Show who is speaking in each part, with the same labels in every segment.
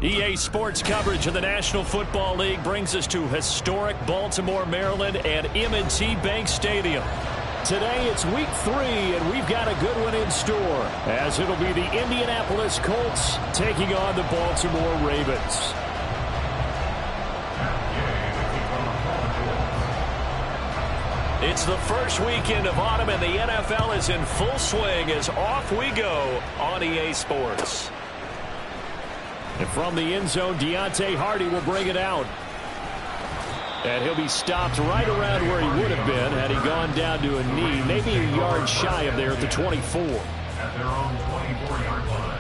Speaker 1: EA Sports coverage of the National Football League brings us to historic Baltimore, Maryland and M&T Bank Stadium. Today it's week 3, and we've got a good one in store, as it'll be the Indianapolis Colts taking on the Baltimore Ravens. It's the first weekend of autumn, and the NFL is in full swing as off we go on EA Sports. And from the end zone, Deontay Hardy will bring it out. And he'll be stopped right around where he would have been had he gone down to a knee, maybe a yard shy of there at the 24.
Speaker 2: At their own 24-yard line.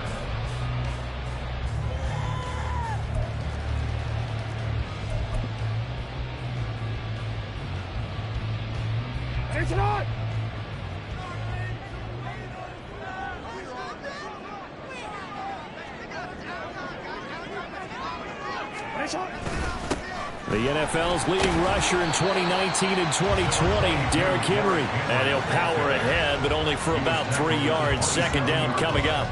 Speaker 3: It's not.
Speaker 1: The NFL's leading rusher in 2019 and 2020, Derrick Henry. And he'll power ahead, but only for about 3 yards. Second down coming up.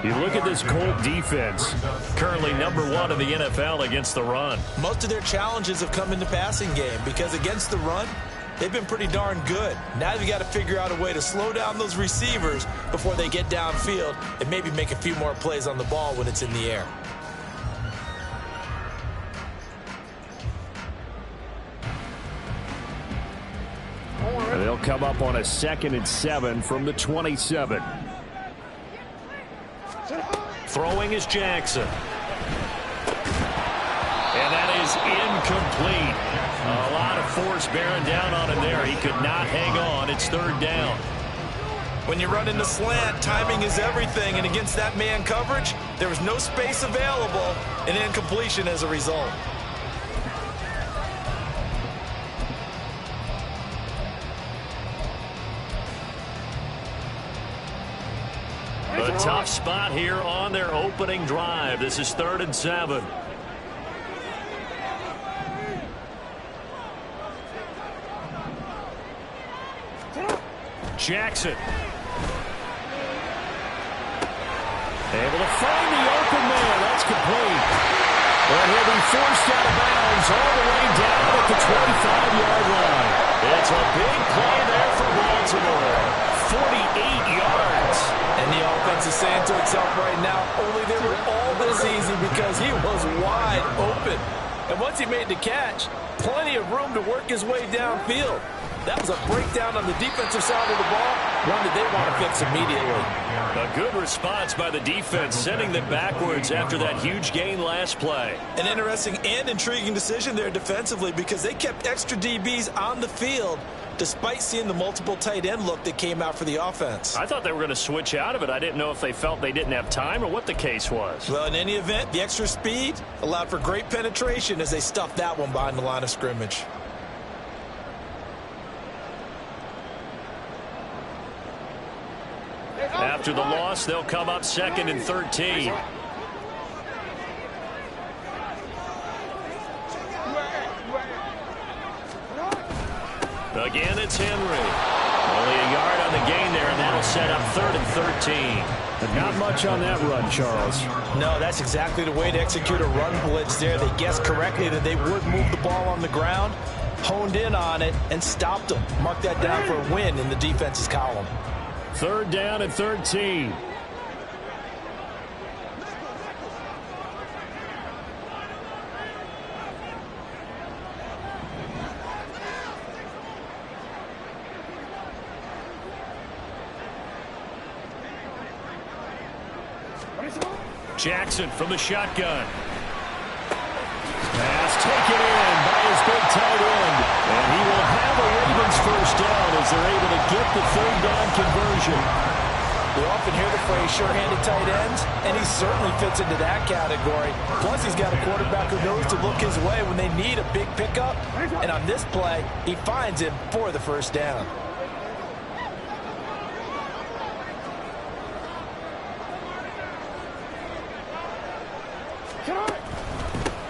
Speaker 1: You look at this Colt defense, currently #1 in the NFL against the run.
Speaker 4: Most of their challenges have come in the passing game because against the run, they've been pretty darn good. Now you've got to figure out a way to slow down those receivers before they get downfield and maybe make a few more plays on the ball when it's in the air.
Speaker 1: And they'll come up on a 2nd and 7 from the 27. Throwing is Jackson. And that is incomplete. A lot of force bearing down on him there. He could not hang on. It's 3rd down.
Speaker 4: When you run in the slant, timing is everything. And against that man coverage, there was no space available, and incompletion as a result.
Speaker 1: A tough spot here on their opening drive. This is 3rd and 7. Jackson. Able to find the open man. That's complete. And he'll be forced out of bounds all the way down at the 25-yard line. It's a big play there for Baltimore. 48 yards.
Speaker 4: And the offense is saying to itself right now, only they were all this easy because he was wide open. And once he made the catch, plenty of room to work his way downfield. That was a breakdown on the defensive side of the ball, one that they want to fix immediately.
Speaker 1: A good response by the defense, sending them backwards after that huge gain last play.
Speaker 4: An interesting and intriguing decision there defensively because they kept extra DBs on the field despite seeing the multiple tight end look that came out for the offense.
Speaker 1: I thought they were going to switch out of it. I didn't know if they felt they didn't have time or what the case was.
Speaker 4: Well, in any event, the extra speed allowed for great penetration as they stuffed that one behind the line of scrimmage.
Speaker 1: After the loss, they'll come up 2nd and 13. Again, it's Henry. Only a yard on the gain there, and that'll set up 3rd and 13. But not much on that run, Charles.
Speaker 4: No, that's exactly the way to execute a run blitz there. They guessed correctly that they would move the ball on the ground, honed in on it, and stopped them. Mark that down for a win in the defense's column.
Speaker 1: 3rd down and 13. Jackson from the shotgun. Pass taken in by his big tight end. And he will have a Ravens first down as they're able to get the 3rd down conversion.
Speaker 4: We often hear the phrase sure-handed tight ends, and he certainly fits into that category. Plus, he's got a quarterback who knows to look his way when they need a big pickup. And on this play, he finds him for the first down.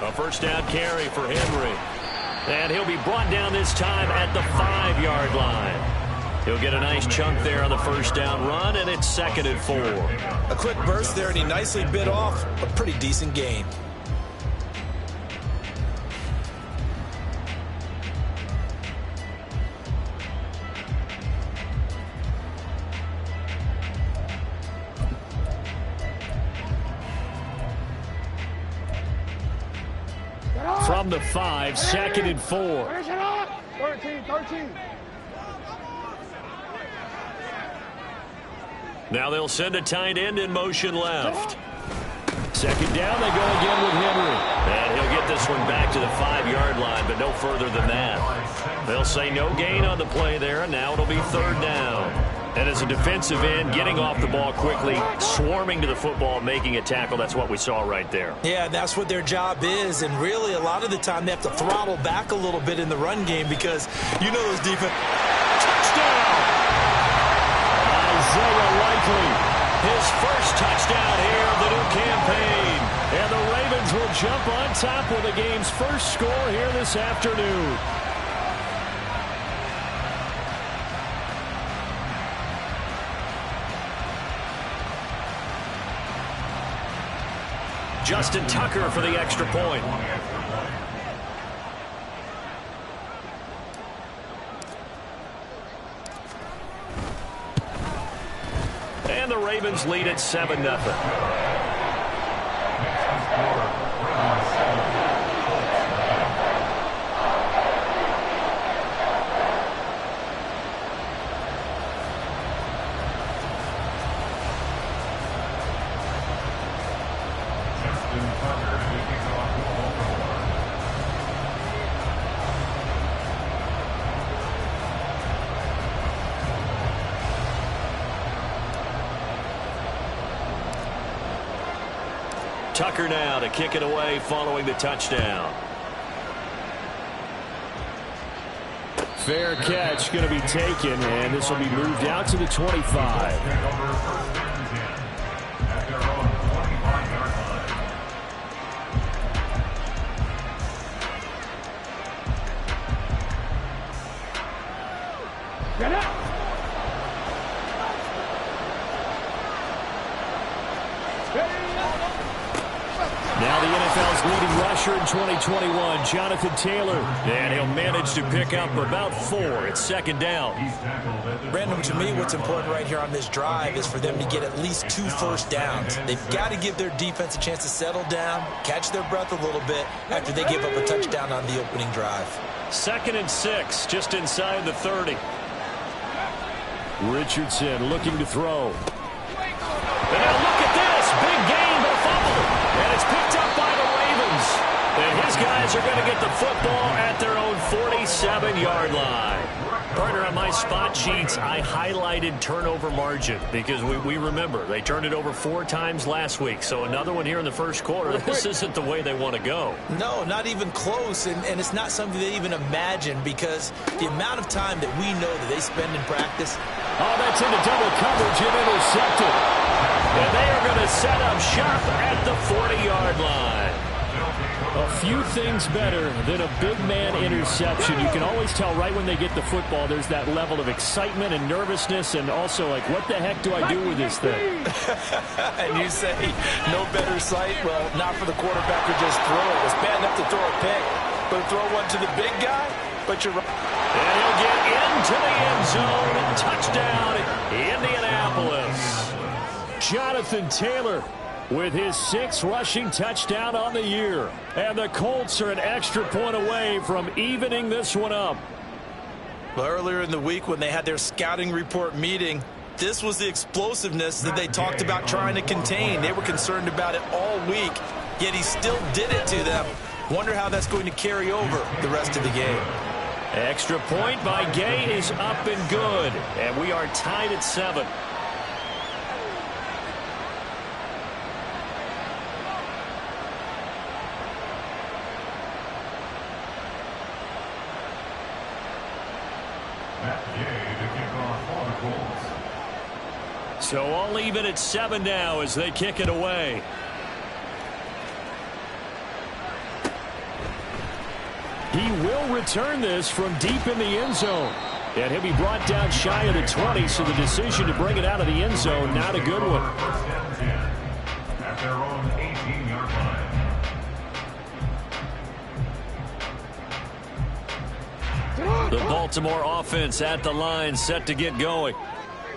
Speaker 1: A first down carry for Henry. And he'll be brought down this time at the 5-yard line. He'll get a nice chunk there on the first down run, and it's 2nd and 4.
Speaker 4: A quick burst there, and he nicely bit off a pretty decent gain.
Speaker 1: From the 5, 2nd and 4.
Speaker 3: 13.
Speaker 1: Now they'll send a tight end in motion left. 2nd down, they go again with Henry. And he'll get this one back to the 5-yard line, but no further than that. They'll say no gain on the play there, and now it'll be 3rd down. And as a defensive end, getting off the ball quickly, swarming to the football, making a tackle, that's what we saw right there.
Speaker 4: Yeah, that's what their job is, and really a lot of the time they have to throttle back a little bit in the run game because you know those defense.
Speaker 1: Touchdown! Isaiah Likely, his first touchdown here of the new campaign. And the Ravens will jump on top with the game's first score here this afternoon. Justin Tucker for the extra point. And the Ravens lead at 7-0. Tucker now to kick it away following the touchdown. Fair catch going to be taken, and this will be moved out to the 25. Now the NFL's leading rusher in 2021, Jonathan Taylor. And he'll manage to pick up about 4. It's 2nd down.
Speaker 4: Brandon, to me, what's important right here on this drive is for them to get at least 2 first downs. They've got to give their defense a chance to settle down, catch their breath a little bit after they give up a touchdown on the opening drive.
Speaker 1: 2nd and 6, just inside the 30. Richardson looking to throw. And now look at this. Big gain, but a fumble. And it's picked up by the Ravens. And his guys are going to get the football at their own 47-yard line. Partner, on my spot sheets, I highlighted turnover margin because we remember they turned it over 4 times last week. So another one here in the first quarter. This isn't the way they want to go.
Speaker 4: No, not even close. And it's not something they even imagine because the amount of time that we know that they spend in practice.
Speaker 1: Oh, that's into double coverage and intercepted. And they are going to set up shop at the 40-yard line. A few things better than a big man interception. You can always tell right when they get the football, there's that level of excitement and nervousness and also like, what the heck do I do with this thing?
Speaker 4: And you say, no better sight? Well, not for the quarterback who just throw it. It's bad enough to throw a pick, but throw one to the big guy? But you're right.
Speaker 1: And he'll get into the end zone. Touchdown, Indianapolis. Jonathan Taylor with his 6th rushing touchdown on the year. And the Colts are an extra point away from evening this one up.
Speaker 4: Well, earlier in the week when they had their scouting report meeting, this was the explosiveness that they talked about trying to contain. They were concerned about it all week, yet he still did it to them. Wonder how that's going to carry over the rest of the game.
Speaker 1: Extra point by Gay is up and good. And we are tied at 7. So all even at 7 now as they kick it away. He will return this from deep in the end zone. And he'll be brought down shy of the 20, so the decision to bring it out of the end zone, not a good one.
Speaker 2: First down and 10 at their own 18-yard line.
Speaker 1: The Baltimore offense at the line, set to get going.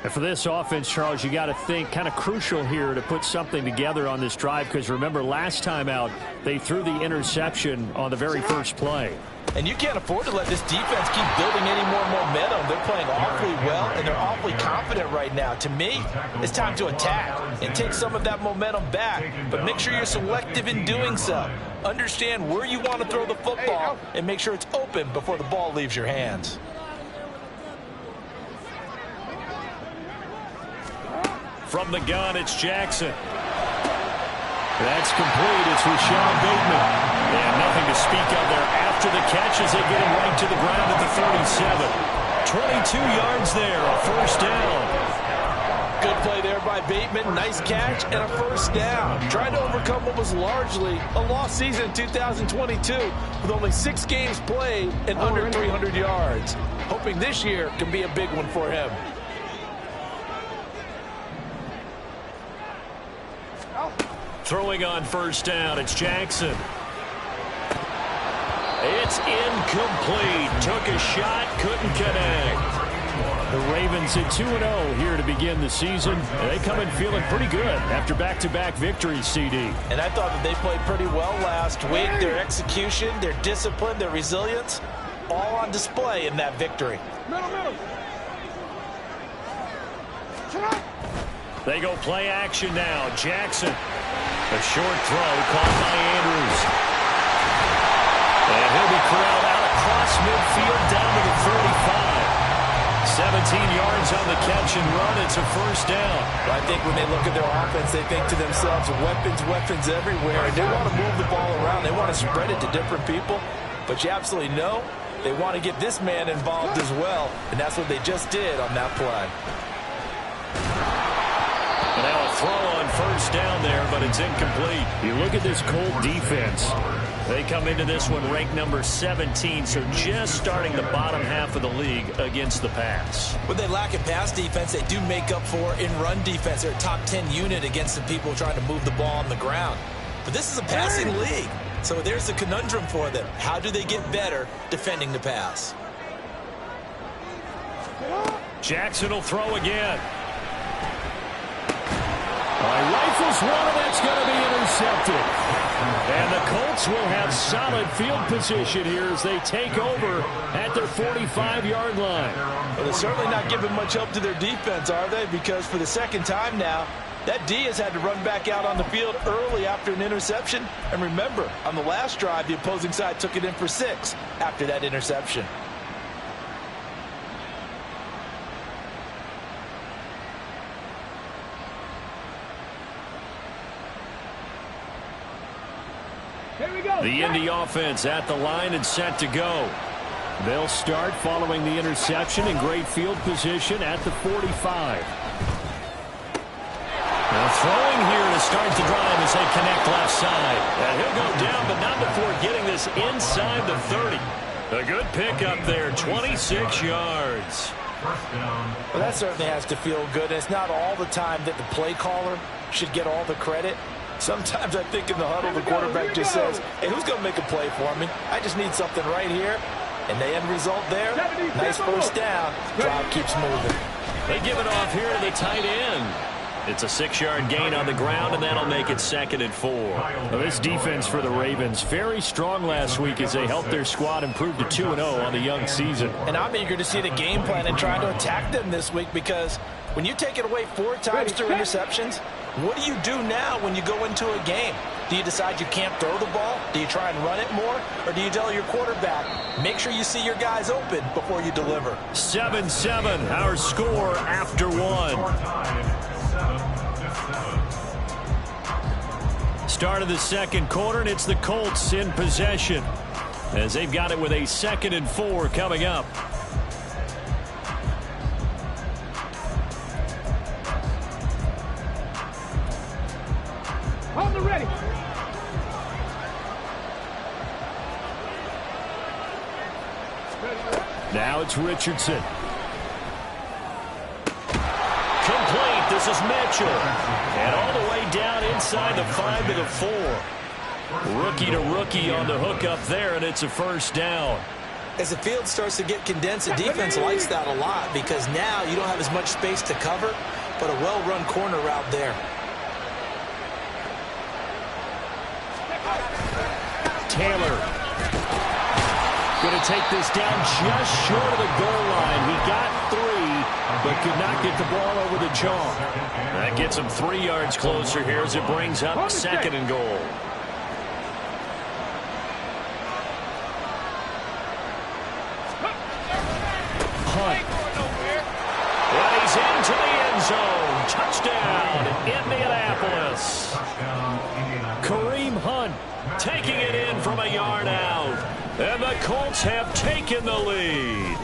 Speaker 1: And for this offense, Charles, you got to think kind of crucial here to put something together on this drive, because remember last time out they threw the interception on the very first play.
Speaker 4: And you can't afford to let this defense keep building any more momentum. They're playing awfully well, and they're awfully confident right now. To me, it's time to attack and take some of that momentum back. But make sure you're selective in doing so. Understand where you want to throw the football and make sure it's open before the ball leaves your hands.
Speaker 1: From the gun, it's Jackson. That's complete. It's Rashad Bateman. And nothing to speak of there after the catch as they get him right to the ground at the 37. 22 yards there, a first down.
Speaker 4: Good play there by Bateman. Nice catch and a first down. Trying to overcome what was largely a lost season in 2022 with only 6 games played and under 300 yards. Hoping this year can be a big one for him.
Speaker 1: Throwing on first down, it's Jackson. It's incomplete. Took a shot, couldn't connect. The Ravens at 2-0 here to begin the season. They come in feeling pretty good after back-to-back victories, CD.
Speaker 4: And I thought that they played pretty well last week. Their execution, their discipline, their resilience, all on display in that victory.
Speaker 3: Middle.
Speaker 1: They go play action now. Jackson. A short throw caught by Andrews. And he'll be corralled out across midfield down to the 35. 17 yards on the catch and run. It's a first down.
Speaker 4: I think when they look at their offense, they think to themselves, weapons everywhere. And they want to move the ball around. They want to spread it to different people. But you absolutely know they want to get this man involved as well. And that's what they just did on that play.
Speaker 1: And now a throw on first down there, but it's incomplete. You look at this Colt defense. They come into this one ranked number 17, so just starting the bottom half of the league against the pass.
Speaker 4: When they lack in pass defense, they do make up for in run defense. They're a top 10 unit against the people trying to move the ball on the ground. But this is a passing league, so there's a conundrum for them. How do they get better defending the pass?
Speaker 1: Jackson will throw again. Rifles one, and that's going to be intercepted. And the Colts will have solid field position here as they take over at their 45-yard line.
Speaker 4: Well, they're certainly not giving much help to their defense, are they? Because for the second time now, that D has had to run back out on the field early after an interception. And remember, on the last drive, the opposing side took it in for 6 after that interception.
Speaker 1: The Indy offense at the line and set to go. They'll start following the interception in great field position at the 45. Now throwing here to start the drive as they connect left side. And he'll go down, but not before getting this inside the 30. A good pickup there, 26 yards.
Speaker 4: Well, that certainly has to feel good. And it's not all the time that the play caller should get all the credit. Sometimes I think in the huddle, the quarterback just says, hey, who's going to make a play for me? I just need something right here. And the end result there, nice first down. Drive keeps moving.
Speaker 1: They give it off here to the tight end. It's a 6-yard gain on the ground, and that'll make it 2nd and 4. Well, this defense for the Ravens, very strong last week as they helped their squad improve to 2-0 on the young season.
Speaker 4: And I'm eager to see the game plan and trying to attack them this week, because when you take it away 4 times through interceptions, what do you do now when you go into a game? Do you decide you can't throw the ball? Do you try and run it more? Or do you tell your quarterback, make sure you see your guys open before you deliver?
Speaker 1: 7-7, our score after 1. Start of the second quarter, and it's the Colts in possession as they've got it with a 2nd and 4 coming up.
Speaker 3: On the ready.
Speaker 1: Now it's Richardson. This is Mitchell. And all the way down inside the 5 to the 4. Rookie to rookie on the hookup there, and it's a first down.
Speaker 4: As the field starts to get condensed, the defense likes that a lot because now you don't have as much space to cover, but a well-run corner route there.
Speaker 1: Taylor going to take this down just short of the goal line. He got 3, but could not get the ball over the jaw. That gets him 3 yards closer here as it brings up 2nd and goal. Hunt. And he's into the end zone. Touchdown, Indianapolis. Kareem Hunt taking it in from a yard out. And the Colts have taken the lead.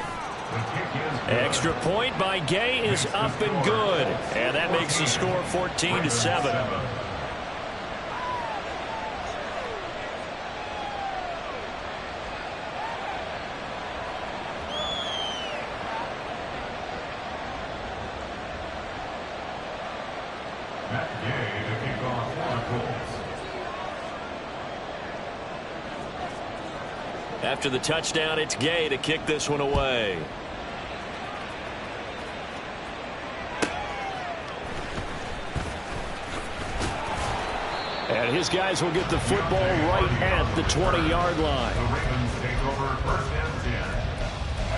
Speaker 1: Extra point by Gay is up and good. And that makes the score 14-7. After the touchdown, it's Gay to kick this one away. And his guys will get the football right at the 20-yard line.
Speaker 2: The Ravens take over 1st and 10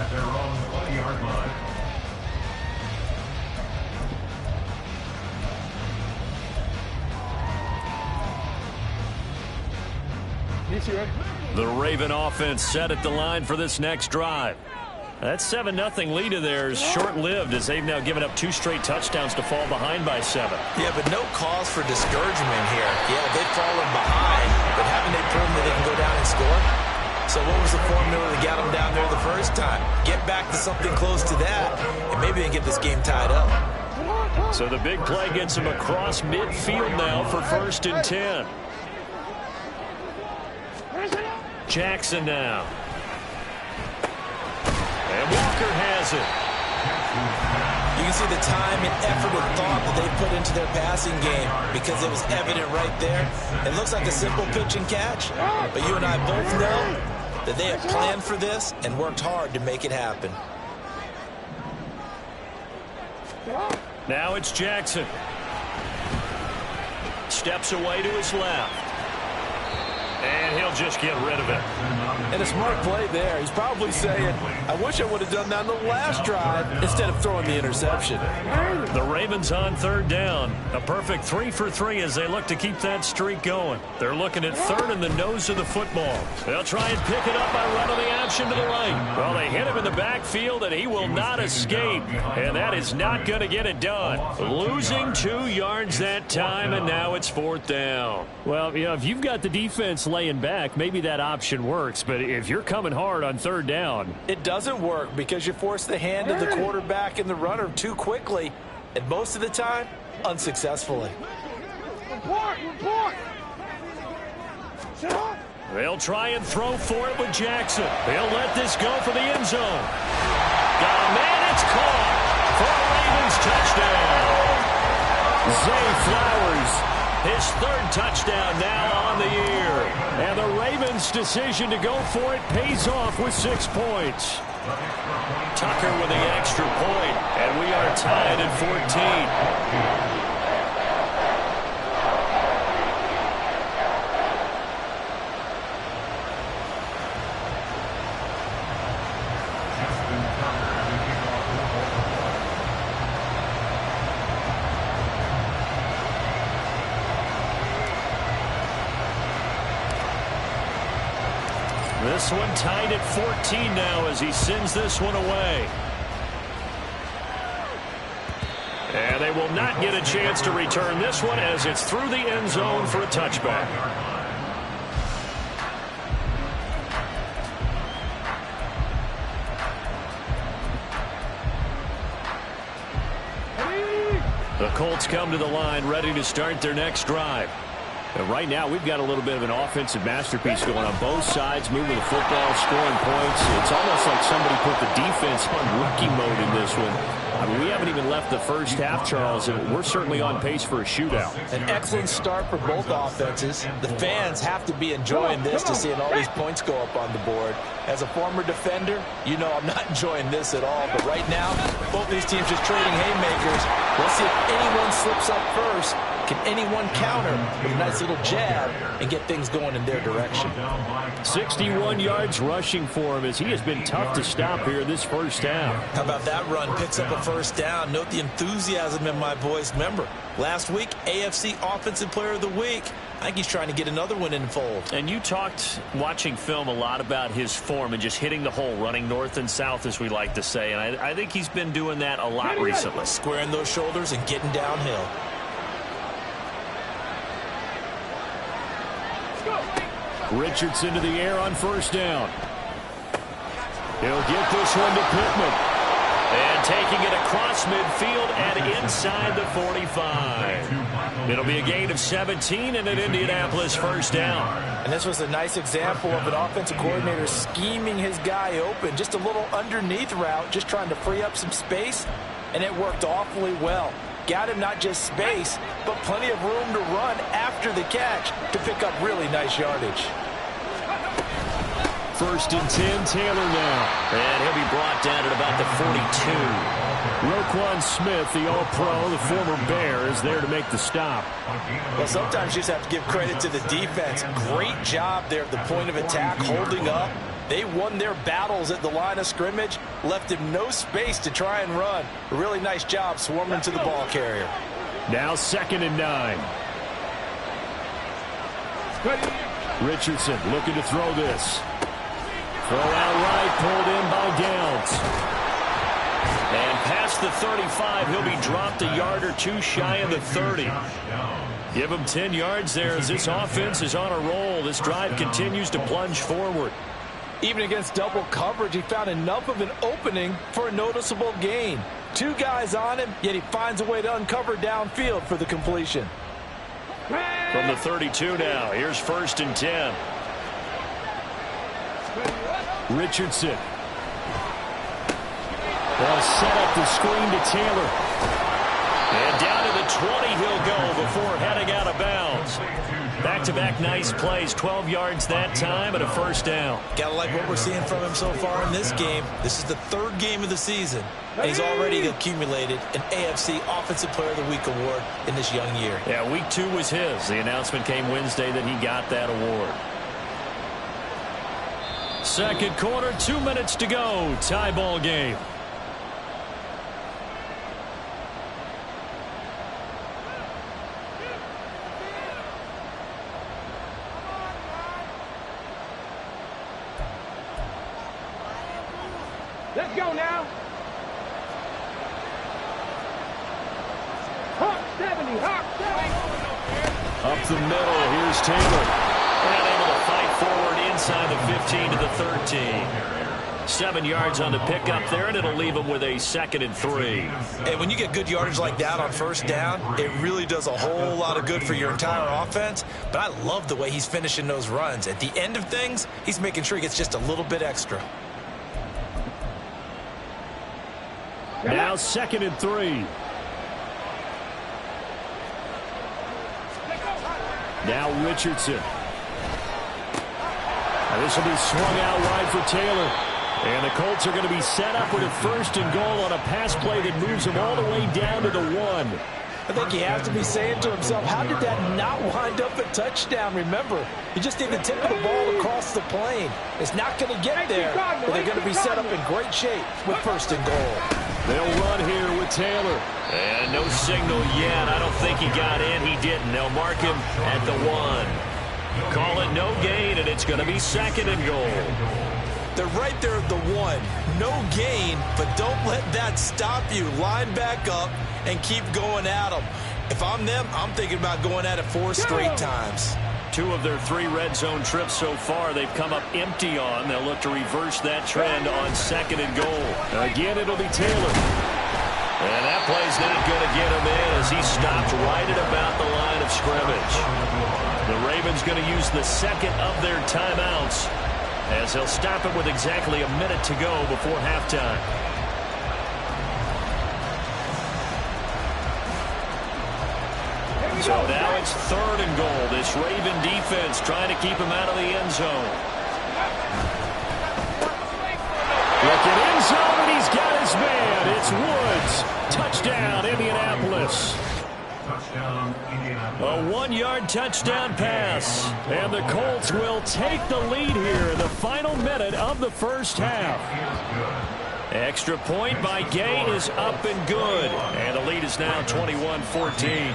Speaker 2: at their own 20-yard line.
Speaker 1: The Raven offense set at the line for this next drive. That 7-0 lead of theirs short-lived as they've now given up 2 straight touchdowns to fall behind by 7.
Speaker 4: Yeah, but no cause for discouragement here. Yeah, they've fallen behind, but haven't they proven that they can go down and score? So what was the formula that got them down there the first time? Get back to something close to that, and maybe they can get this game tied up.
Speaker 1: So the big play gets them across midfield now for 1st and 10. Jackson now. And Walker has it.
Speaker 4: You can see the time and effort and thought that they put into their passing game because it was evident right there. It looks like a simple pitch and catch, but you and I both know that they have planned for this and worked hard to make it happen.
Speaker 1: Now it's Jackson. Steps away to his left. And he'll just get rid of it.
Speaker 4: And a smart play there. He's probably saying, I wish I would have done that on the last drive instead of throwing the interception.
Speaker 1: The Ravens on 3rd down. A perfect 3 for 3 as they look to keep that streak going. They're looking at 3rd in the nose of the football. They'll try and pick it up by running the option to the right. Well, they hit him in the backfield, and he will not escape. And that is not going to get it done. Losing 2 yards that time, and now it's 4th down. Well, you know, if you've got the defense laying back, maybe that option works. But if you're coming hard on 3rd down,
Speaker 4: it doesn't work because you force the hand of the quarterback and the runner too quickly, and most of the time, unsuccessfully.
Speaker 3: Report!
Speaker 1: They'll try and throw for it with Jackson. They'll let this go for the end zone. Got a man, it's caught for a Ravens touchdown. Zay Flowers, his 3rd touchdown now on the year. And the Ravens' decision to go for it pays off with 6 points. Tucker with the extra point, and we are tied at 14. This one tied at 14 now as he sends this one away. And they will not get a chance to return this one as it's through the end zone for a touchback. The Colts come to the line ready to start their next drive. And right now, we've got a little bit of an offensive masterpiece going on both sides, moving the football, scoring points. It's almost like somebody put the defense on rookie mode in this one. I mean, we haven't even left the first half, Charles, and we're certainly on pace for a shootout.
Speaker 4: An excellent start for both offenses. The fans have to be enjoying this to seeing all these points go up on the board. As a former defender, you know I'm not enjoying this at all. But right now, both these teams just trading haymakers. We'll see if anyone slips up first. Can anyone counter with a nice little jab and get things going in their direction?
Speaker 1: 61 yards rushing for him as he has been tough to stop here this first half.
Speaker 4: How about that run? Picks up a first down. Note the enthusiasm in my voice. Remember, last week, AFC Offensive Player of the Week. I think he's trying to get another one in the fold.
Speaker 1: And you talked, watching film, a lot about his form and just hitting the hole, running north and south, as we like to say. And I think he's been doing that a lot recently.
Speaker 4: Squaring those shoulders and getting downhill.
Speaker 1: Richardson to the air on first down. He'll get this one to Pittman. And taking it across midfield and inside the 45. It'll be a gain of 17 and an Indianapolis first down.
Speaker 4: And this was a nice example of an offensive coordinator scheming his guy open. Just a little underneath route, just trying to free up some space. And it worked awfully well. Got him not just space, but plenty of room to run after the catch to pick up really nice yardage.
Speaker 1: First and 10, Taylor now. And he'll be brought down at about the 42. Roquan Smith, the All-Pro, the former Bear, is there to make the stop.
Speaker 4: Well, sometimes you just have to give credit to the defense. Great job there at the point of attack, holding up. They won their battles at the line of scrimmage, left him no space to try and run. A really nice job swarming to the ball carrier.
Speaker 1: Now 2nd and 9. Richardson looking to throw this. Throw out right, pulled in by Downs. And past the 35, he'll be dropped a yard or two shy of the 30. Give him 10 yards there as this offense is on a roll. This drive continues to plunge forward.
Speaker 4: Even against double coverage, he found enough of an opening for a noticeable gain. 2 guys on him, yet he finds a way to uncover downfield for the completion.
Speaker 1: From the 32 now, here's 1st and 10. Richardson. They'll set up the screen to Taylor. And down to the 20 he'll go before heading out of bounds. Back-to-back nice plays, 12 yards that time and a first down.
Speaker 4: Gotta like what we're seeing from him so far in this game. This is the 3rd game of the season, and he's already accumulated an AFC Offensive Player of the Week award in this young year.
Speaker 1: Yeah, week 2 was his. The announcement came Wednesday that he got that award. Second quarter, 2 minutes to go. Tie ball game.
Speaker 3: Let's go now. Hawk 70, Hawk 70.
Speaker 1: Up the middle, here's Taylor. And able to fight forward inside the 15 to the 13. 7 yards on the pickup there, and it'll leave him with a 2nd and 3.
Speaker 4: And when you get good yardage like that on first down, it really does a whole lot of good for your entire offense. But I love the way he's finishing those runs. At the end of things, he's making sure he gets just a little bit extra.
Speaker 1: Now 2nd and 3. Now Richardson. Now this will be swung out wide for Taylor. And the Colts are going to be set up with a 1st and goal on a pass play that moves them all the way down to the 1.
Speaker 4: I think he has to be saying to himself, how did that not wind up a touchdown? Remember, you just need the tip of the ball across the plane. It's not going to get there, but they're going to be set up in great shape with 1st and goal.
Speaker 1: They'll run here with Taylor. And no signal yet. I don't think he got in. He didn't. They'll mark him at the 1. Call it no gain, and it's going to be 2nd and goal.
Speaker 4: They're right there at the 1. No gain, but don't let that stop you. Line back up and keep going at them. If I'm them, I'm thinking about going at it 4 straight times.
Speaker 1: 2 of their 3 red zone trips so far they've come up empty on. They'll look to reverse that trend on 2nd and goal. Again, it'll be Taylor. And that play's not going to get him in as he stopped right at about the line of scrimmage. The Ravens going to use the 2nd of their timeouts as they'll stop it with exactly a minute to go before halftime. So now it's 3rd and goal. This Raven defense trying to keep him out of the end zone. Look at end zone, and he's got his man. It's Woods. Touchdown, Indianapolis. A 1-yard touchdown pass. And the Colts will take the lead here in the final minute of the first half. Extra point by Gay is up and good. And the lead is now 21-14.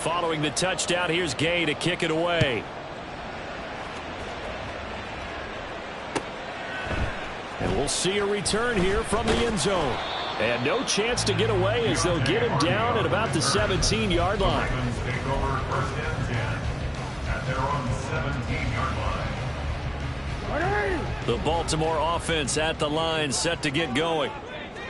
Speaker 1: Following the touchdown, here's Gay to kick it away. And we'll see a return here from the end zone. And no chance to get away as they'll get him down at about the 17-yard line.
Speaker 2: Take over 1st and 10 at their own 17-yard line.
Speaker 1: The Baltimore offense at the line, set to get going.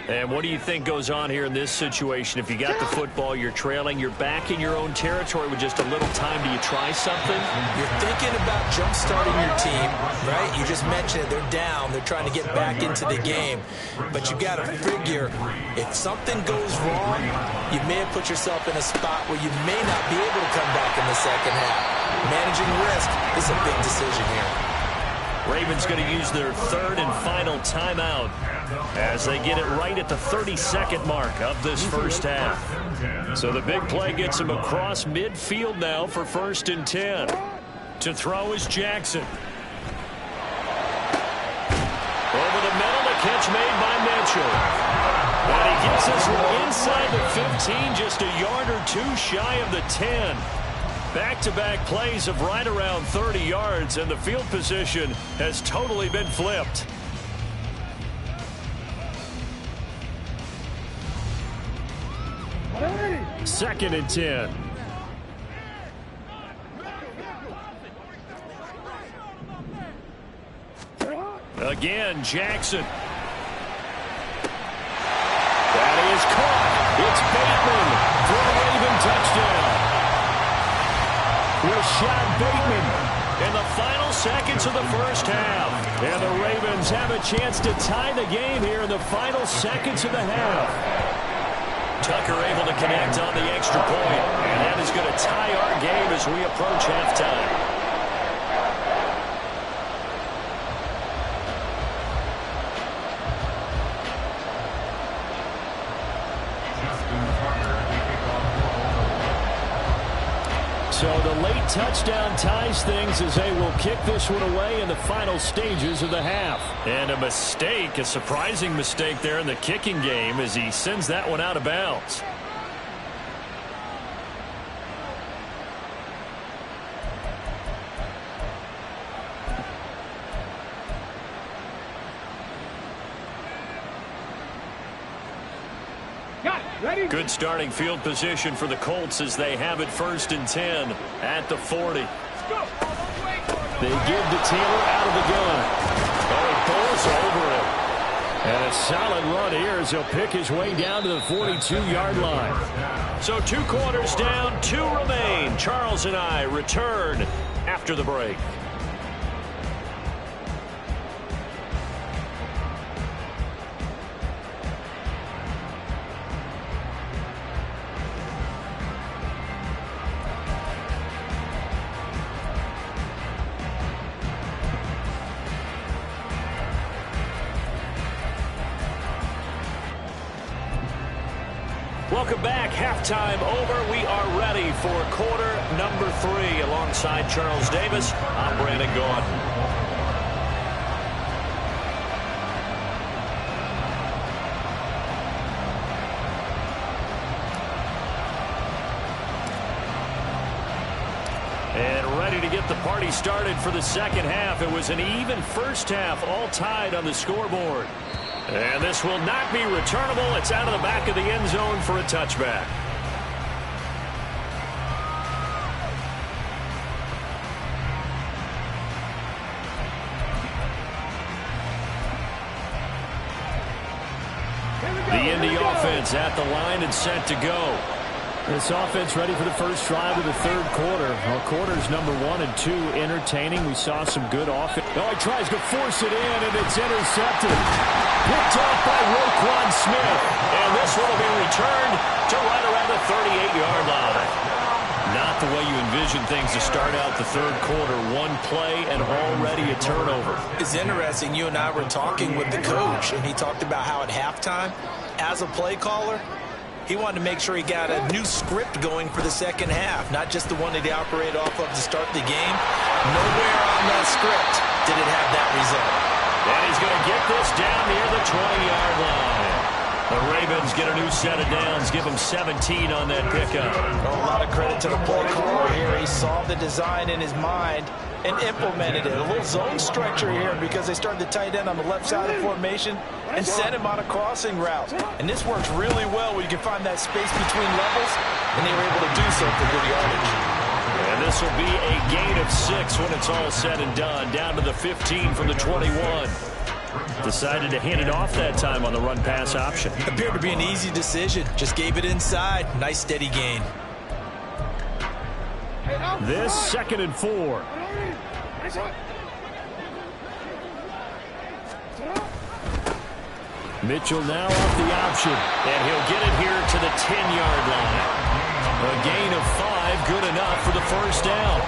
Speaker 1: And what do you think goes on here in this situation? If you got the football, you're trailing, you're back in your own territory with just a little time. Do you try something?
Speaker 4: You're thinking about jump-starting your team, right? You just mentioned it. They're down. They're trying to get back into the game. But you got to figure, if something goes wrong, you may have put yourself in a spot where you may not be able to come back in the second half. Managing risk is a big decision here.
Speaker 1: Ravens going to use their 3rd and final timeout as they get it right at the 32nd mark of this first half. So the big play gets him across midfield now for 1st and 10. To throw is Jackson. Over the middle, the catch made by Mitchell. And he gets this one inside the 15, just a yard or two shy of the 10. Back-to-back plays of right around 30 yards, and the field position has totally been flipped. Second and 10. Again, Jackson. That is caught. It's Bateman for a Raven touchdown. Rashad Bateman in the final seconds of the first half. And the Ravens have a chance to tie the game here in the final seconds of the half. Tucker able to connect on the extra point. And that is going to tie our game as we approach halftime. So the late touchdown ties things as they will kick this one away in the final stages of the half. And a mistake, a surprising mistake there in the kicking game as he sends that one out of bounds. Good starting field position for the Colts as they have it 1st and 10 at the 40. They give to Taylor out of the gun. Oh, he pulls over it. And a solid run here as he'll pick his way down to the 42-yard line. So 2 quarters down, 2 remain. Charles and I return after the break. Welcome back. Halftime over. We are ready for quarter number 3. Alongside Charles Davis, I'm Brandon Gaudin. And ready to get the party started for the second half. It was an even first half, all tied on the scoreboard. And this will not be returnable. It's out of the back of the end zone for a touchback. The Indy offense at the line and set to go. This offense ready for the first drive of the third quarter. Well, quarters number 1 and 2 entertaining. We saw some good offense. Oh, he tries to force it in, and it's intercepted. Picked off by Roquan Smith. And this one will be returned to right around the 38-yard line. Not the way you envision things to start out the third quarter. One play and already a turnover.
Speaker 4: It's interesting. You and I were talking with the coach, and he talked about how at halftime, as a play caller, he wanted to make sure he got a new script going for the second half, not just the one that he operated off of to start the game. Nowhere on that script did it have that result.
Speaker 1: And he's going to get this down near the 20-yard line. The Ravens get a new set of downs, give them 17 on that pickup.
Speaker 4: Well, a lot of credit to the play caller here. He saw the design in his mind and implemented it. A little zone stretcher here because they started the tight end on the left side of the formation and sent him on a crossing route. And this works really well where you can find that space between levels, and they were able to do so for good yardage.
Speaker 1: And this will be a gain of 6 when it's all said and done. Down to the 15 from the 21. Decided to hand it off that time on the run-pass option.
Speaker 4: Appeared to be an easy decision. Just gave it inside. Nice steady gain.
Speaker 1: This 2nd and 4. Mitchell now off the option, and he'll get it here to the 10-yard line. A gain of 5, good enough for the first down.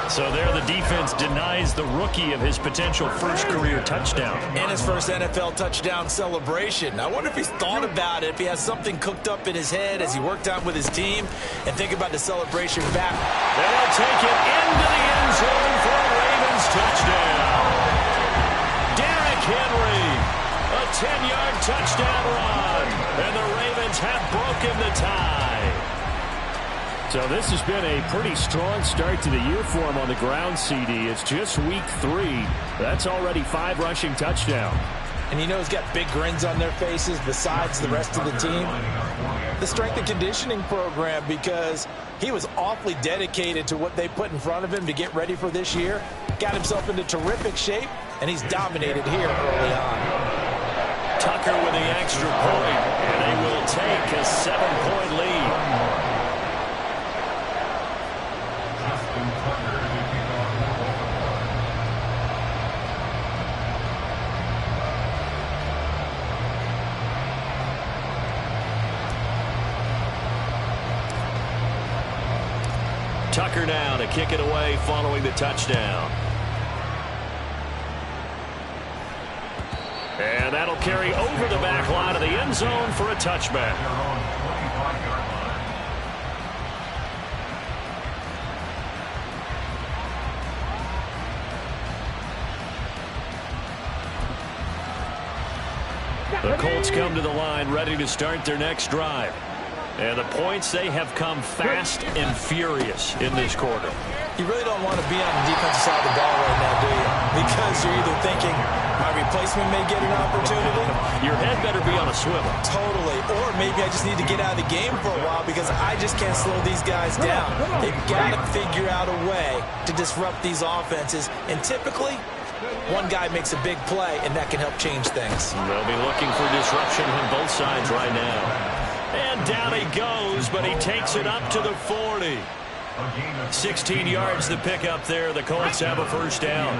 Speaker 1: So there the defense denies the rookie of his potential first career touchdown.
Speaker 4: And his first NFL touchdown celebration. I wonder if he's thought about it, if he has something cooked up in his head as he worked out with his team, and think about the celebration back.
Speaker 1: They'll take it into the end zone for a Ravens touchdown. Derrick Henry, a 10-yard touchdown run, and the Ravens have broken the tie. So this has been a pretty strong start to the year for him on the ground, CD. It's just week 3. That's already 5 rushing touchdowns.
Speaker 4: And you know he's got big grins on their faces besides the rest of the team. The strength and conditioning program, because he was awfully dedicated to what they put in front of him to get ready for this year. Got himself into terrific shape, and he's dominated here early on.
Speaker 1: Tucker with the extra point, and they will take a 7-point lead. Tucker now to kick it away following the touchdown. And that'll carry over the back line of the end zone for a touchback. The Colts come to the line ready to start their next drive. And the points, they have come fast and furious in this quarter.
Speaker 4: You really don't want to be on the defensive side of the ball right now, do you? Because you're either thinking, my replacement may get an opportunity.
Speaker 1: Your head better be on a swivel.
Speaker 4: Totally. Or maybe I just need to get out of the game for a while because I just can't slow these guys down. They've got to figure out a way to disrupt these offenses. And typically, one guy makes a big play, and that can help change things.
Speaker 1: They'll be looking for disruption on both sides right now. And down he goes, but he takes it up to the 40. 16 yards to pick up there. The Colts have a first down.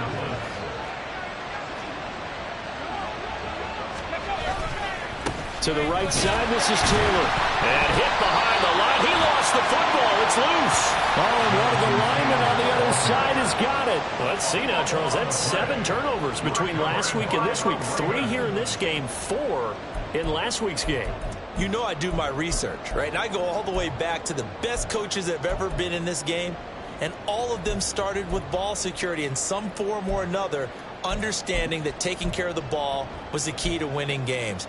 Speaker 1: To the right side, this is Taylor. And hit behind the line. He lost the football. It's loose. Oh, and one of the linemen on the other side has got it. Well, let's see now, Charles. That's 7 turnovers between last week and this week. 3 here in this game, 4 in last week's game.
Speaker 4: You know I do my research, right? And I go all the way back to the best coaches that have ever been in this game, and all of them started with ball security in some form or another, understanding that taking care of the ball was the key to winning games.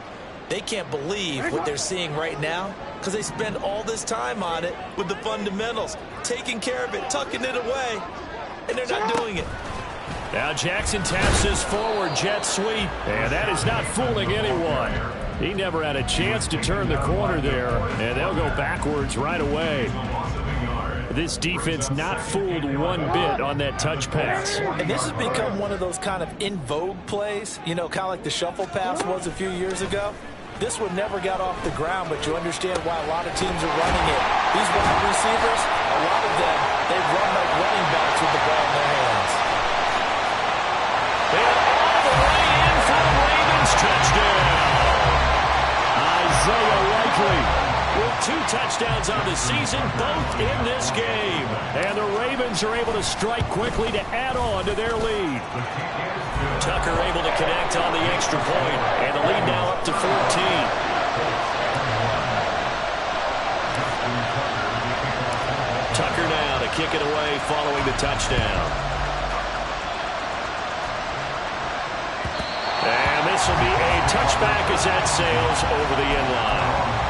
Speaker 4: They can't believe what they're seeing right now because they spend all this time on it with the fundamentals, taking care of it, tucking it away, and they're not doing it.
Speaker 1: Now Jackson taps this forward jet sweep, and that is not fooling anyone. He never had a chance to turn the corner there, and they'll go backwards right away. This defense not fooled one bit on that touch pass.
Speaker 4: And this has become one of those kind of in vogue plays, you know, kind of like the shuffle pass was a few years ago. this one never got off the ground, but you understand why a lot of teams are running it. These wide receivers, a lot of them, they run like running backs with the ball in their hands.
Speaker 1: And all the way in for the Ravens touchdown. Isaiah Likely with 2 touchdowns on the season, both in this game. And the Ravens are able to strike quickly to add on to their lead. Tucker able to connect on the extra point, and the lead now up to 14. Tucker now to kick it away following the touchdown. And this will be a touchback as that sails over the end line.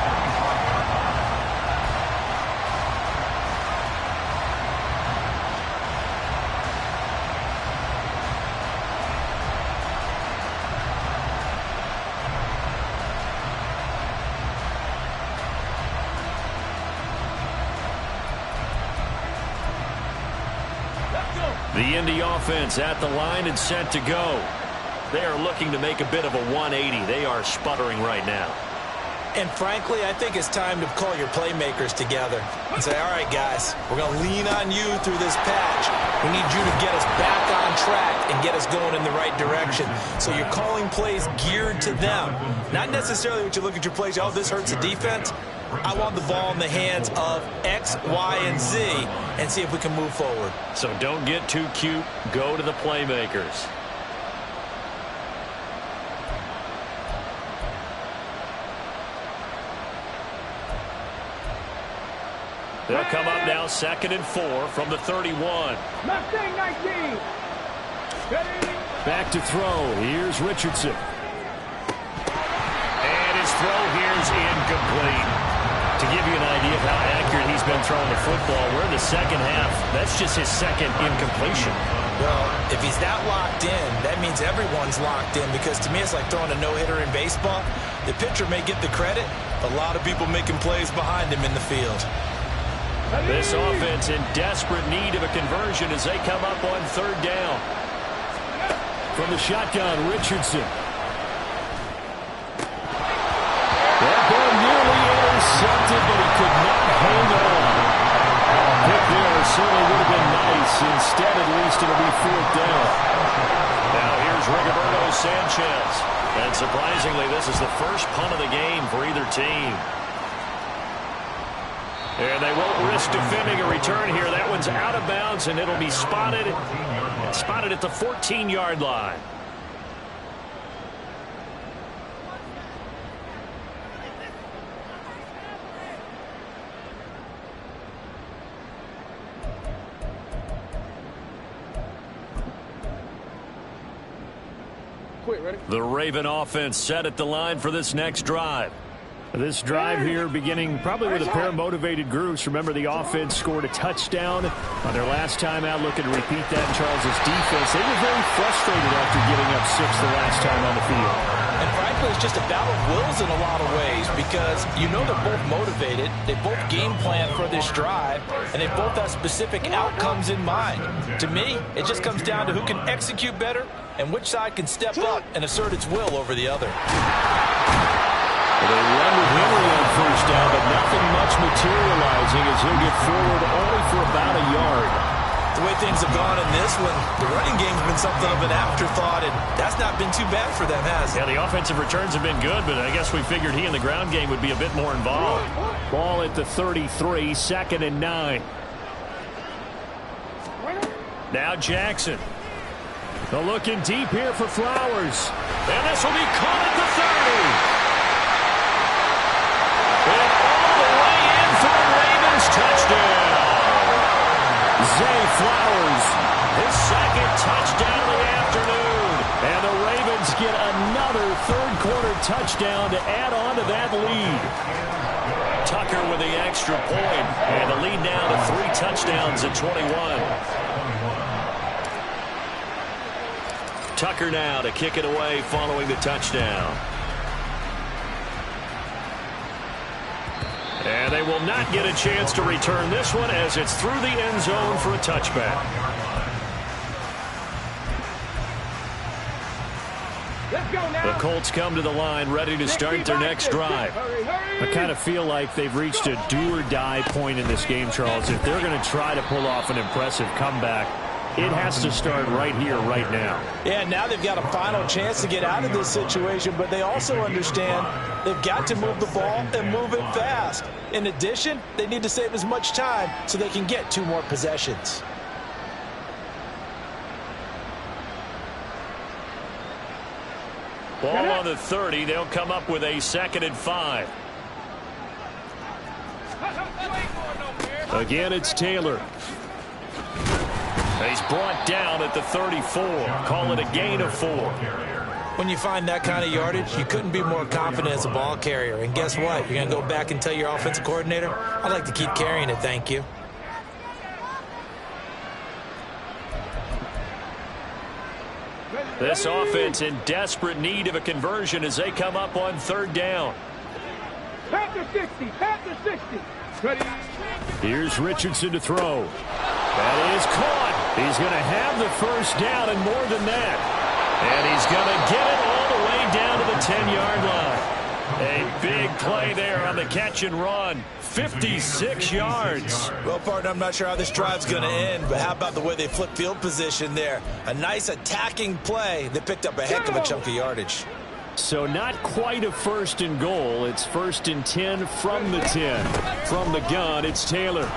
Speaker 1: The Indy offense at the line and set to go. They are looking to make a bit of a 180. They are sputtering right now.
Speaker 4: And frankly, I think it's time to call your playmakers together and say, all right, guys, we're going to lean on you through this patch. We need you to get us back on track and get us going in the right direction. So you're calling plays geared to them. Not necessarily what you look at your plays, oh, this hurts the defense. I want the ball in the hands of X, Y, and Z and see if we can move forward.
Speaker 1: So don't get too cute. Go to the playmakers. They'll come up now 2nd and 4 from the 31.
Speaker 3: Mustang 19.
Speaker 1: Back to throw. Here's Richardson. And his throw here's incomplete. To give you an idea of how accurate he's been throwing the football, we're in the second half. That's just his second incompletion.
Speaker 4: Well, if he's that locked in, that means everyone's locked in, because to me it's like throwing a no-hitter in baseball. The pitcher may get the credit, a lot of people making plays behind him in the field.
Speaker 1: This offense in desperate need of a conversion as they come up on 3rd down. From the shotgun, Richardson. That ball nearly intercepted, but he could not hang on. Pick there certainly would have been nice. Instead, at least, it'll be 4th down. Now here's Rigoberto Sanchez. And surprisingly, this is the first punt of the game for either team. And they won't risk defending a return here. That one's out of bounds, and it'll be spotted at the 14-yard line. The Raven offense set at the line for this next drive. This drive here beginning probably with a pair of motivated groups. Remember, the offense scored a touchdown on their last time out. Looking to repeat that in Charles's defense. They were very frustrated after giving up 6 the last time on the field.
Speaker 4: And frankly, it's just a battle of wills in a lot of ways, because you know they're both motivated. They both game plan for this drive, and they both have specific outcomes in mind. To me, it just comes down to who can execute better and which side can step up and assert its will over the other.
Speaker 1: They run with Henry on 1st down, but nothing much materializing as he'll get forward only for about a yard.
Speaker 4: The way things have gone in this one, the running game's been something of an afterthought, and that's not been too bad for them, has it?
Speaker 1: Yeah, the offensive returns have been good, but I guess we figured he in the ground game would be a bit more involved. Ball at the 33, 2nd and 9. Now Jackson. They're looking deep here for Flowers. And this will be caught at the 30. And all the way in for the Ravens touchdown. Zay Flowers, his 2nd touchdown of the afternoon. And the Ravens get another 3rd-quarter touchdown to add on to that lead. Tucker with the extra point, and the lead now to 3 touchdowns at 21. Tucker now to kick it away following the touchdown. And they will not get a chance to return this one as it's through the end zone for a touchback.
Speaker 3: Let's go now.
Speaker 1: The Colts come to the line ready to start their next drive. I kind of feel like they've reached a do-or-die point in this game, Charles. If they're going to try to pull off an impressive comeback, it has to start right here, right now.
Speaker 4: Yeah, now they've got a final chance to get out of this situation, but they also understand they've got to move the ball and move it fast. In addition, they need to save as much time so they can get 2 more possessions.
Speaker 1: Ball on the 30. They'll come up with a 2nd and 5. Again, it's Taylor. He's brought down at the 34. Call it a gain of 4.
Speaker 4: When you find that kind of yardage, you couldn't be more confident as a ball carrier. And guess what? You're going to go back and tell your offensive coordinator, I'd like to keep carrying it, thank you.
Speaker 1: This offense in desperate need of a conversion as they come up on 3rd down.
Speaker 3: Panther 60, Panther 60. Ready.
Speaker 1: Here's Richardson to throw. That is caught. He's going to have the 1st down and more than that. And he's going to get it all the way down to the 10-yard line. A big play there on the catch and run. 56 yards.
Speaker 4: Well, partner, I'm not sure how this drive's going to end, but how about the way they flip field position there? A nice attacking play that picked up a heck of a chunk of yardage.
Speaker 1: So not quite a 1st and goal. It's 1st and 10 from the 10. From the gun, it's Taylor. And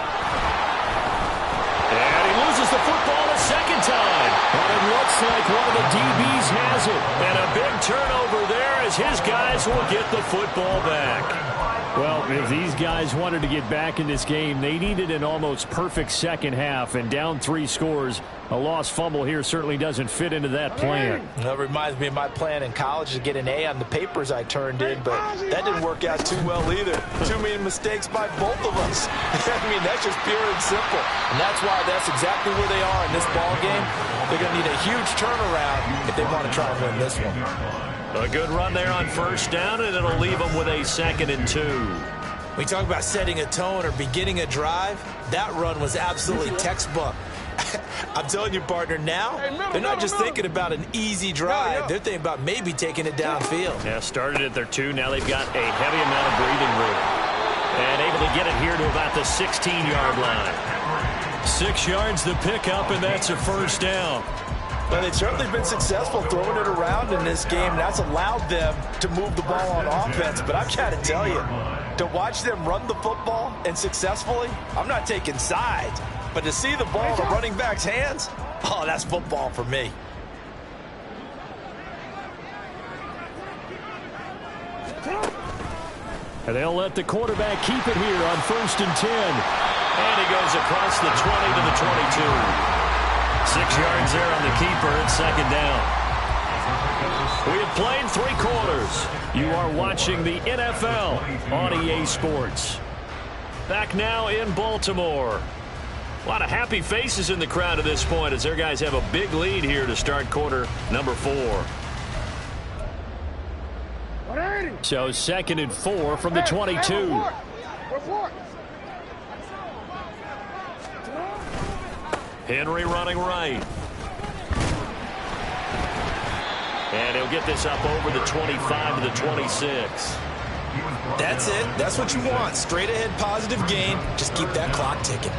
Speaker 1: he loses the football a 2nd time. But it looks like one of the DBs has it. And a big turnover there as his guys will get the football back. Well, if these guys wanted to get back in this game, they needed an almost perfect second half, and down 3 scores. A lost fumble here certainly doesn't fit into that plan.
Speaker 4: That reminds me of my plan in college to get an A on the papers I turned in, but that didn't work out too well either. Too many mistakes by both of us. I mean, that's just pure and simple. And that's why that's exactly where they are in this ball game. They're going to need a huge turnaround if they want to try and win this one.
Speaker 1: A good run there on 1st down, and it'll leave them with a 2nd and 2.
Speaker 4: We talk about setting a tone or beginning a drive. That run was absolutely textbook. I'm telling you, partner, now they're not just thinking about an easy drive. They're thinking about maybe taking it downfield.
Speaker 1: Yeah, started at their 2. Now they've got a heavy amount of breathing room. And able to get it here to about the 16-yard line. 6 yards the pickup, and that's a 1st down.
Speaker 4: Well, they've certainly been successful throwing it around in this game. That's allowed them to move the ball on offense. But I've got to tell you, to watch them run the football and successfully, I'm not taking sides. But to see the ball in the running back's hands, oh, that's football for me.
Speaker 1: And they'll let the quarterback keep it here on 1st and 10. And he goes across the 20 to the 22. 6 yards there on the keeper at 2nd down. We have played 3 quarters. You are watching the NFL on EA Sports. Back now in Baltimore. A lot of happy faces in the crowd at this point as their guys have a big lead here to start quarter number 4. So 2nd and 4 from the 22. Henry running right. And he'll get this up over the 25 to the 26.
Speaker 4: That's it. That's what you want. Straight ahead positive gain. Just keep that clock ticking.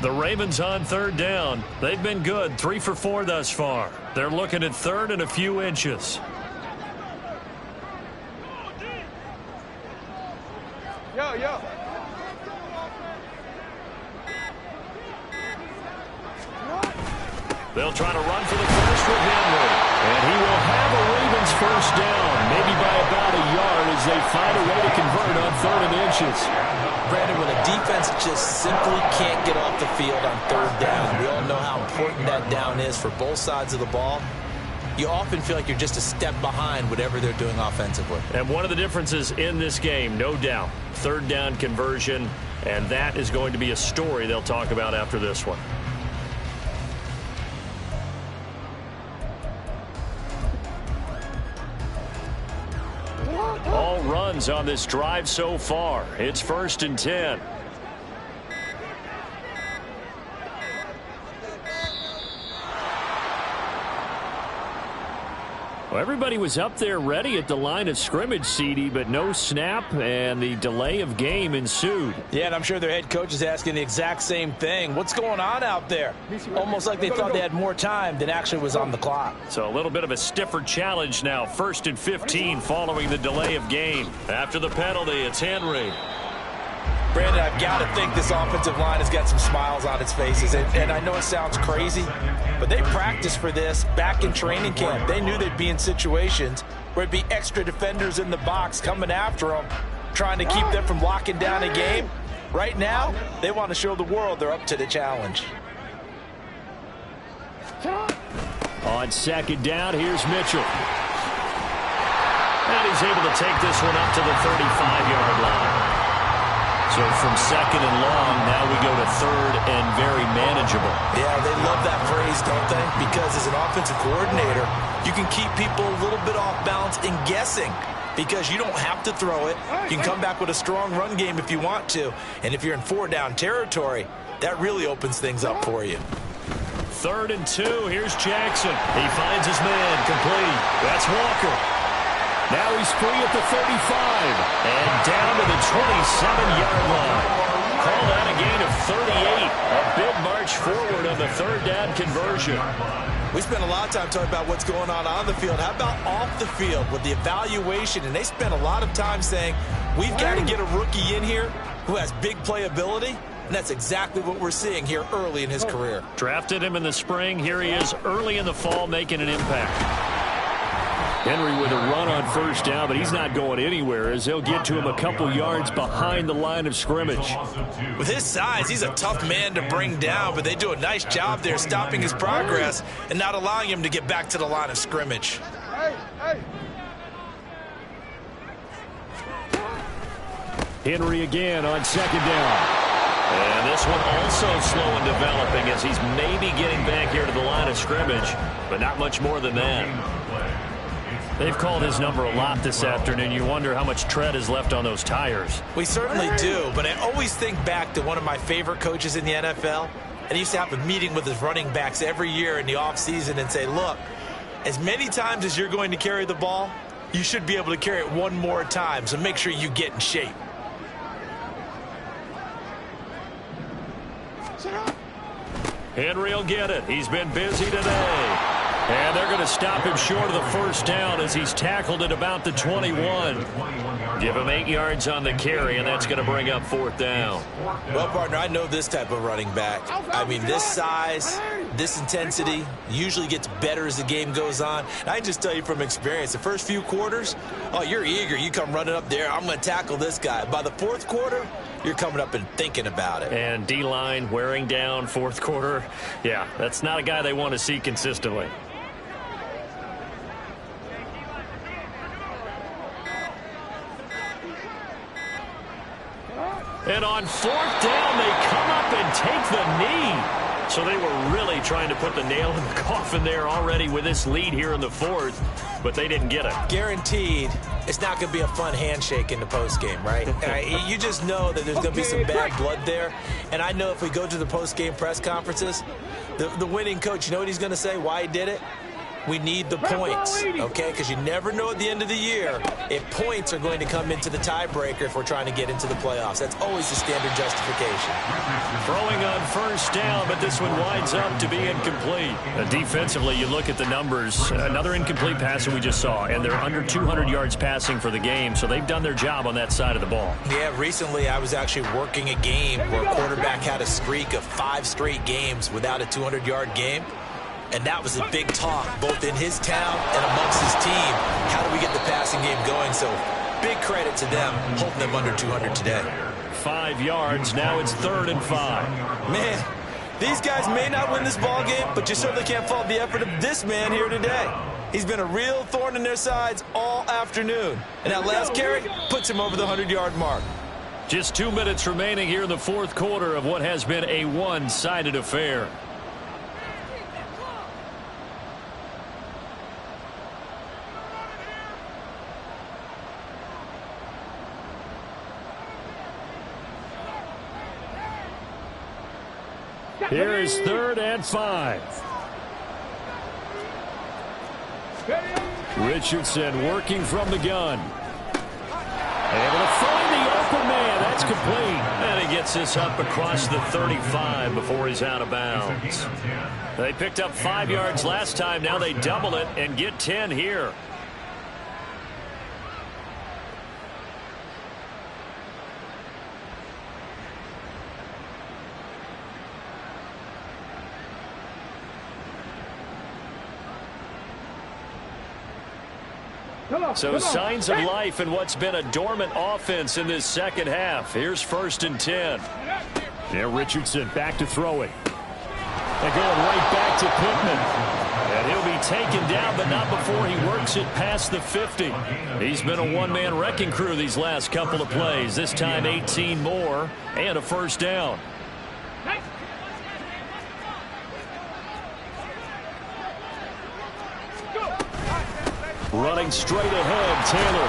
Speaker 1: The Ravens on 3rd down. They've been good, 3 for 4 thus far. They're looking at 3rd and a few inches.
Speaker 3: Yo.
Speaker 1: They'll try to run for the first with Henry. And he will have a Ravens 1st down, maybe by about a yard as they find a way to convert on 3rd and inches.
Speaker 4: Brandon, when a defense just simply can't get off the field on 3rd down, we all know how important that down is for both sides of the ball. You often feel like you're just a step behind whatever they're doing offensively.
Speaker 1: And one of the differences in this game, no doubt, 3rd down conversion, and that is going to be a story they'll talk about after this one. runs on this drive so far. It's 1st and 10. Well, everybody was up there ready at the line of scrimmage, CD, but no snap, and the delay of game ensued.
Speaker 4: Yeah, and I'm sure their head coach is asking the exact same thing. What's going on out there? Almost like they thought they had more time than actually was on the clock.
Speaker 1: So a little bit of a stiffer challenge now. 1st and 15 following the delay of game. After the penalty, it's Henry.
Speaker 4: Brandon, I've got to think this offensive line has got some smiles on its faces. And I know it sounds crazy, but they practiced for this back in training camp. They knew they'd be in situations where it'd be extra defenders in the box coming after them, trying to keep them from locking down a game. Right now, they want to show the world they're up to the challenge.
Speaker 1: On 2nd down, here's Mitchell. And he's able to take this one up to the 35-yard line. So from 2nd and long, now we go to 3rd and very manageable.
Speaker 4: Yeah, they love that phrase, don't they? Because as an offensive coordinator, you can keep people a little bit off balance and guessing because you don't have to throw it. You can come back with a strong run game if you want to. And if you're in 4-down territory, that really opens things up for you.
Speaker 1: 3rd and 2. Here's Jackson. He finds his man. Complete. That's Walker. Now he's free at the 35 and down to the 27-yard line. Call that a gain of 38. A big march forward on the 3rd down conversion.
Speaker 4: We spent a lot of time talking about what's going on the field. How about off the field with the evaluation? And they spent a lot of time saying, we've got to get a rookie in here who has big playability. And that's exactly what we're seeing here early in his career.
Speaker 1: Drafted him in the spring. Here he is early in the fall making an impact. Henry with a run on 1st down, but he's not going anywhere as they'll get to him a couple yards behind the line of scrimmage.
Speaker 4: With his size, he's a tough man to bring down, but they do a nice job there stopping his progress and not allowing him to get back to the line of scrimmage.
Speaker 1: Henry again on 2nd down. And this one also slow in developing as he's maybe getting back here to the line of scrimmage, but not much more than that. They've called his number a lot this afternoon. You wonder how much tread is left on those tires.
Speaker 4: We certainly do, but I always think back to one of my favorite coaches in the NFL. And he used to have a meeting with his running backs every year in the offseason and say, look, as many times as you're going to carry the ball, you should be able to carry it one more time, so make sure you get in shape.
Speaker 1: Henry will get it. He's been busy today. And they're going to stop him short of the 1st down as he's tackled at about the 21. Give him 8 yards on the carry, and that's going to bring up 4th down.
Speaker 4: Well, partner, I know this type of running back. I mean, this size, this intensity usually gets better as the game goes on. And I can just tell you from experience, the first few quarters, oh, you're eager. You come running up there, I'm going to tackle this guy. By the 4th quarter, you're coming up and thinking about it.
Speaker 1: And D-line wearing down 4th quarter. Yeah, that's not a guy they want to see consistently. And on 4th down, they come up and take the knee. So they were really trying to put the nail in the coffin there already with this lead here in the 4th, but they didn't get it.
Speaker 4: Guaranteed, it's not going to be a fun handshake in the postgame, right? You just know that there's going to be some bad blood there. And I know if we go to the postgame press conferences, the winning coach, you know what he's going to say, why he did it? We need the points, okay? Because you never know at the end of the year if points are going to come into the tiebreaker if we're trying to get into the playoffs. That's always the standard justification.
Speaker 1: Throwing on 1st down, but this one winds up to be incomplete. Defensively, you look at the numbers. Another incomplete pass that we just saw, and they're under 200 yards passing for the game, so they've done their job on that side of the ball.
Speaker 4: Yeah, recently I was actually working a game where a quarterback had a streak of 5 straight games without a 200-yard game. And that was a big talk, both in his town and amongst his team. How do we get the passing game going? So big credit to them, holding them under 200 today.
Speaker 1: 5 yards, now it's 3rd and 5.
Speaker 4: Man, these guys may not win this ball game, but you certainly can't fault the effort of this man here today. He's been a real thorn in their sides all afternoon. And that last carry puts him over the 100-yard mark.
Speaker 1: Just 2 minutes remaining here in the 4th quarter of what has been a one-sided affair. Here is 3rd and 5. Richardson working from the gun. Able to find the open man. That's complete. And he gets this up across the 35 before he's out of bounds. They picked up 5 yards last time. Now they double it and get 10 here. So signs of life in what's been a dormant offense in this second half. Here's 1st and 10. Yeah, Richardson back to throw it. They're going right back to Pittman. And he'll be taken down, but not before he works it past the 50. He's been a one-man wrecking crew these last couple of plays. This time 18 more and a 1st down. Running straight ahead, Taylor.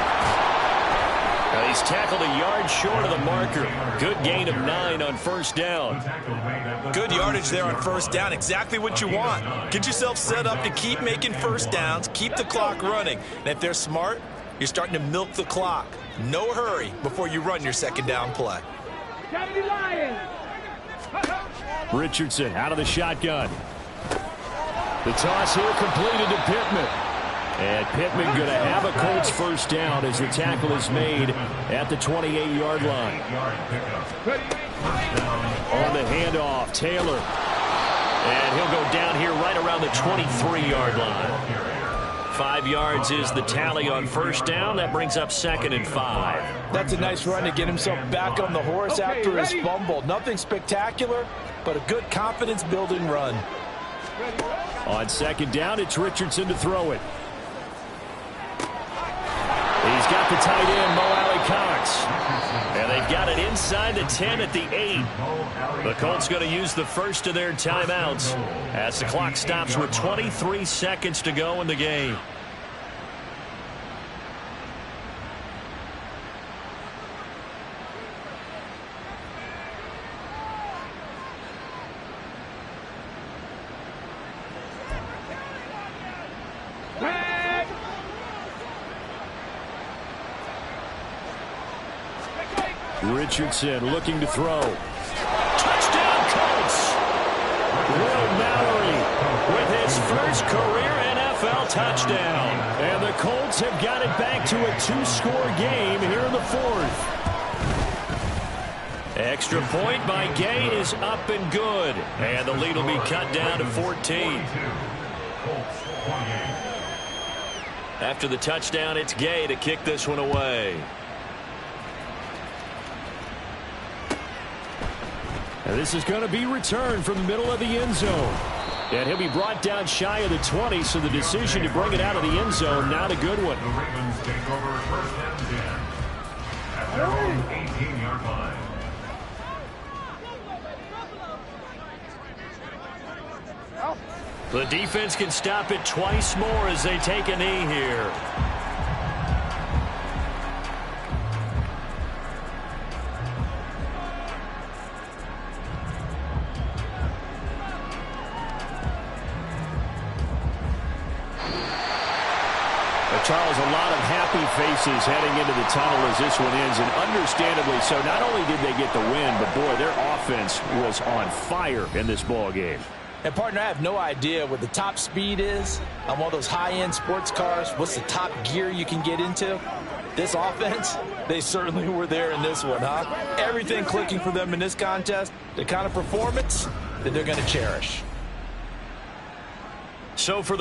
Speaker 1: Now he's tackled a yard short of the marker. Good gain of 9 on 1st down.
Speaker 4: Good yardage there on 1st down. Exactly what you want. Get yourself set up to keep making 1st downs, keep the clock running. And if they're smart, you're starting to milk the clock. No hurry before you run your 2nd down play.
Speaker 1: Richardson out of the shotgun. The toss here completed to Pittman. And Pittman going to have a Colts 1st down as the tackle is made at the 28-yard line. On the handoff, Taylor. And he'll go down here right around the 23-yard line. 5 yards is the tally on 1st down. That brings up 2nd and 5.
Speaker 4: That's a nice run to get himself back on the horse after his fumble. Nothing spectacular, but a good confidence-building run.
Speaker 1: On 2nd down, it's Richardson to throw it. He's got the tight end, Mo Alley-Cox. And they've got it inside the 10 at the 8. The Colts going to use the first of their timeouts as the clock stops with 23 seconds to go in the game. Richardson looking to throw. Touchdown, Colts! Will Mallory with his first career NFL touchdown. And the Colts have got it back to a 2-score game here in the 4th. Extra point by Gay is up and good. And the lead will be cut down to 14. After the touchdown, it's Gay to kick this one away. And this is going to be returned from the middle of the end zone. And he'll be brought down shy of the 20, so the decision to bring it out of the end zone, not a good one.
Speaker 2: The Ravens take over 1st and 10 at their own 18-yard line.
Speaker 1: The defense can stop it twice more as they take a knee here. Charles, a lot of happy faces heading into the tunnel as this one ends, and understandably so. Not only did they get the win, but boy, their offense was on fire in this ball game.
Speaker 4: And partner, I have no idea what the top speed is on one of those high-end sports cars. What's the top gear you can get into? This offense, they certainly were there in this one, huh? Everything clicking for them in this contest, the kind of performance that they're going to cherish.
Speaker 1: So for the